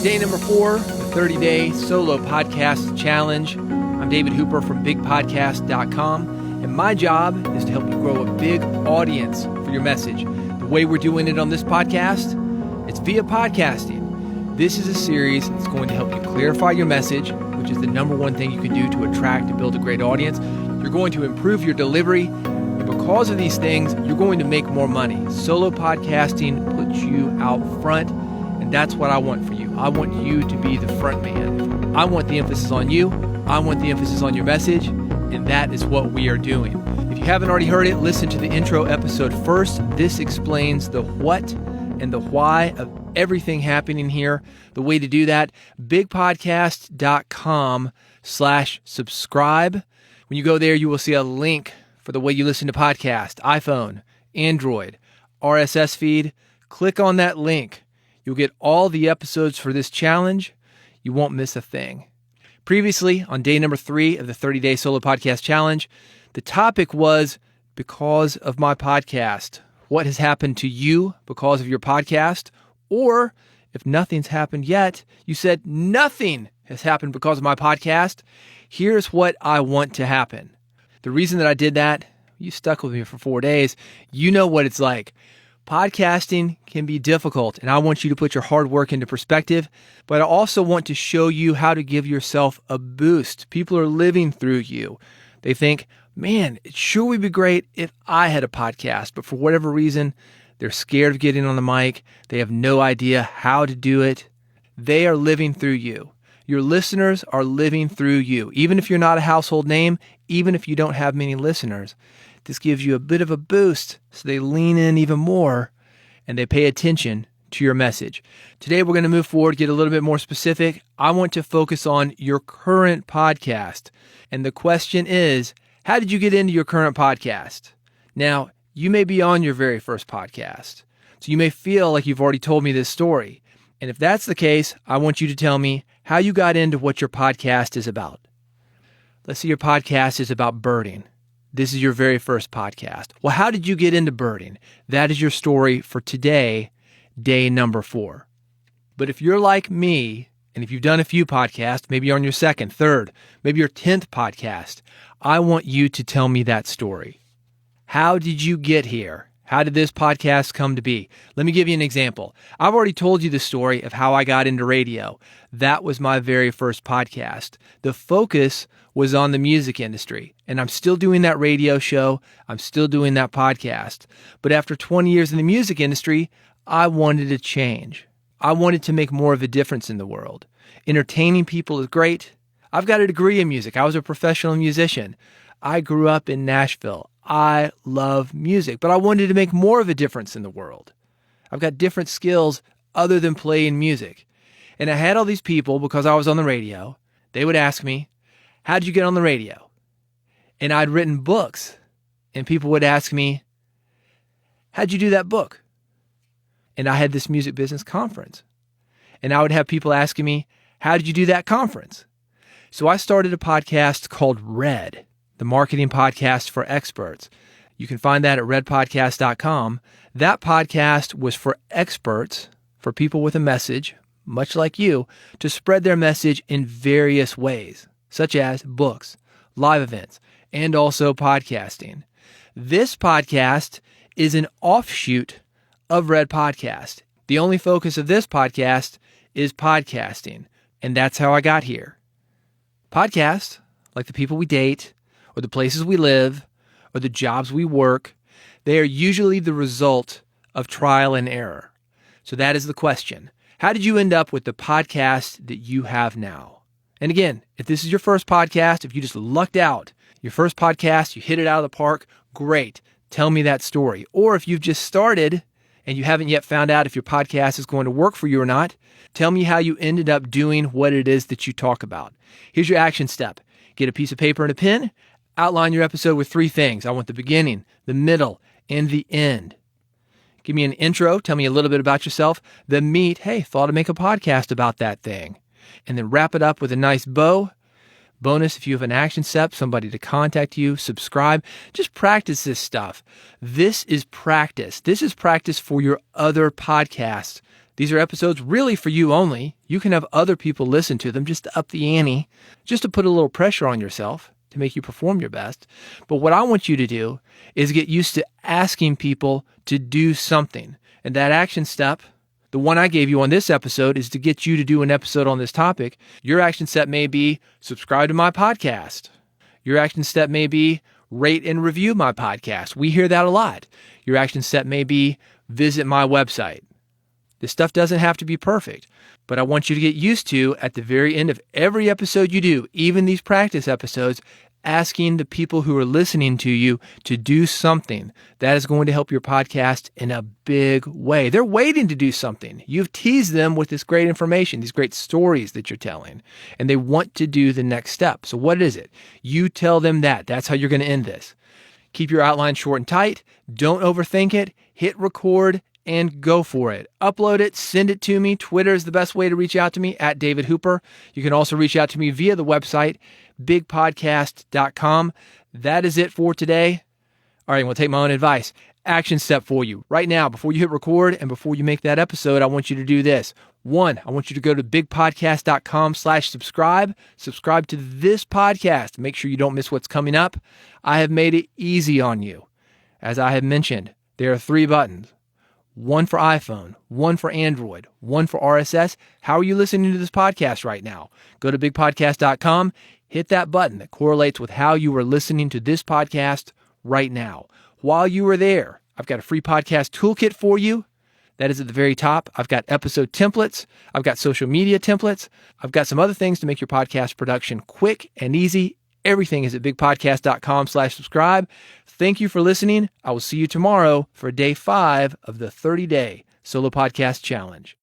Day number 4, the 30-day solo podcast challenge. I'm David Hooper from bigpodcast.com, and my job is to help you grow a big audience for your message. The way we're doing it on this podcast, it's via podcasting. This is a series that's going to help you clarify your message, which is the number one thing you can do to attract and build a great audience. You're going to improve your delivery, and because of these things, you're going to make more money. Solo podcasting puts you out front, and that's what I want for you. I want you to be the front man. I want the emphasis on you. I want the emphasis on your message, and that is what we are doing. If you haven't already heard it, listen to the intro episode first. This explains the what and the why of everything happening here. The way to do that, bigpodcast.com/subscribe. When you go there, you will see a link for the way you listen to podcasts, iPhone, Android, RSS feed. Click on that link. You'll get all the episodes for this challenge. You won't miss a thing. Previously, on day number 3 of the 30-day solo podcast challenge, the topic was because of my podcast. What has happened to you because of your podcast? Or if nothing's happened yet, you said nothing has happened because of my podcast. Here's what I want to happen. The reason that I did that, you stuck with me for 4 days. You know what it's like. Podcasting can be difficult, and I want you to put your hard work into perspective, but I also want to show you how to give yourself a boost. People are living through you. They think, man, it sure would be great if I had a podcast, but for whatever reason, they're scared of getting on the mic. They have no idea how to do it. They are living through you. Your listeners are living through you. Even if you're not a household name, even if you don't have many listeners, this gives you a bit of a boost, so they lean in even more and they pay attention to your message. Today, we're going to move forward, get a little bit more specific. I want to focus on your current podcast. And the question is, how did you get into your current podcast? Now, you may be on your very first podcast, so you may feel like you've already told me this story. And if that's the case, I want you to tell me how you got into what your podcast is about. Let's say your podcast is about birding. This is your very first podcast. Well, how did you get into birding? That is your story for today, day number 4. But if you're like me, and if you've done a few podcasts, maybe you're on your second, third, maybe your 10th podcast, I want you to tell me that story. How did you get here? How did this podcast come to be? Let me give you an example. I've already told you the story of how I got into radio. That was my very first podcast. The focus was on the music industry, and I'm still doing that radio show. I'm still doing that podcast. But after 20 years in the music industry, I wanted to change. I wanted to make more of a difference in the world. Entertaining people is great. I've got a degree in music. I was a professional musician. I grew up in Nashville. I love music, but I wanted to make more of a difference in the world. I've got different skills other than playing music. And I had all these people, because I was on the radio, they would ask me, how'd you get on the radio? And I'd written books, and people would ask me, how'd you do that book? And I had this music business conference, and I would have people asking me, how did you do that conference? So I started a podcast called Red, the marketing podcast for experts. You can find that at redpodcast.com. That podcast was for experts, for people with a message, much like you, to spread their message in various ways, such as books, live events, and also podcasting. This podcast is an offshoot of Red Podcast. The only focus of this podcast is podcasting, and that's how I got here. Podcasts, like the people we date, or the places we live, or the jobs we work, they are usually the result of trial and error. So that is the question. How did you end up with the podcast that you have now? And again, if this is your first podcast, if you just lucked out, your first podcast, you hit it out of the park, great. Tell me that story. Or if you've just started and you haven't yet found out if your podcast is going to work for you or not, tell me how you ended up doing what it is that you talk about. Here's your action step. Get a piece of paper and a pen. Outline your episode with 3 things. I want the beginning, the middle, and the end. Give me an intro. Tell me a little bit about yourself. The meat, hey, thought to make a podcast about that thing. And then wrap it up with a nice bow. Bonus, if you have an action step, somebody to contact you, subscribe. Just practice this stuff. This is practice. This is practice for your other podcasts These are episodes really for you only. You can have other people listen to them just to up the ante, just to put a little pressure on yourself to make you perform your best. But what I want you to do is get used to asking people to do something. And that action step, the one I gave you on this episode, is to get you to do an episode on this topic. Your action step may be subscribe to my podcast. Your action step may be rate and review my podcast. We hear that a lot. Your action step may be visit my website. This stuff doesn't have to be perfect, but I want you to get used to, at the very end of every episode you do, even these practice episodes, asking the people who are listening to you to do something. That is going to help your podcast in a big way. They're waiting to do something. You've teased them with this great information, these great stories that you're telling, and they want to do the next step. So what is it? You tell them that. That's how you're going to end this. Keep your outline short and tight. Don't overthink it. Hit record and go for it. Upload it, send it to me. Twitter is the best way to reach out to me, at David Hooper. You can also reach out to me via the website, bigpodcast.com. That is it for today. All right, I'm going to take my own advice. Action step for you. Right now, before you hit record and before you make that episode, I want you to do this. 1, I want you to go to bigpodcast.com/subscribe. Subscribe to this podcast. Make sure you don't miss what's coming up. I have made it easy on you. As I have mentioned, there are 3 buttons. 1 for iPhone, 1 for Android, 1 for RSS. How are you listening to this podcast right now? Go to bigpodcast.com, hit that button that correlates with how you are listening to this podcast right now. While you are there, I've got a free podcast toolkit for you. That is at the very top. I've got episode templates. I've got social media templates. I've got some other things to make your podcast production quick and easy. Everything is at bigpodcast.com/subscribe. Thank you for listening. I will see you tomorrow for day 5 of the 30-day Solo Podcast Challenge.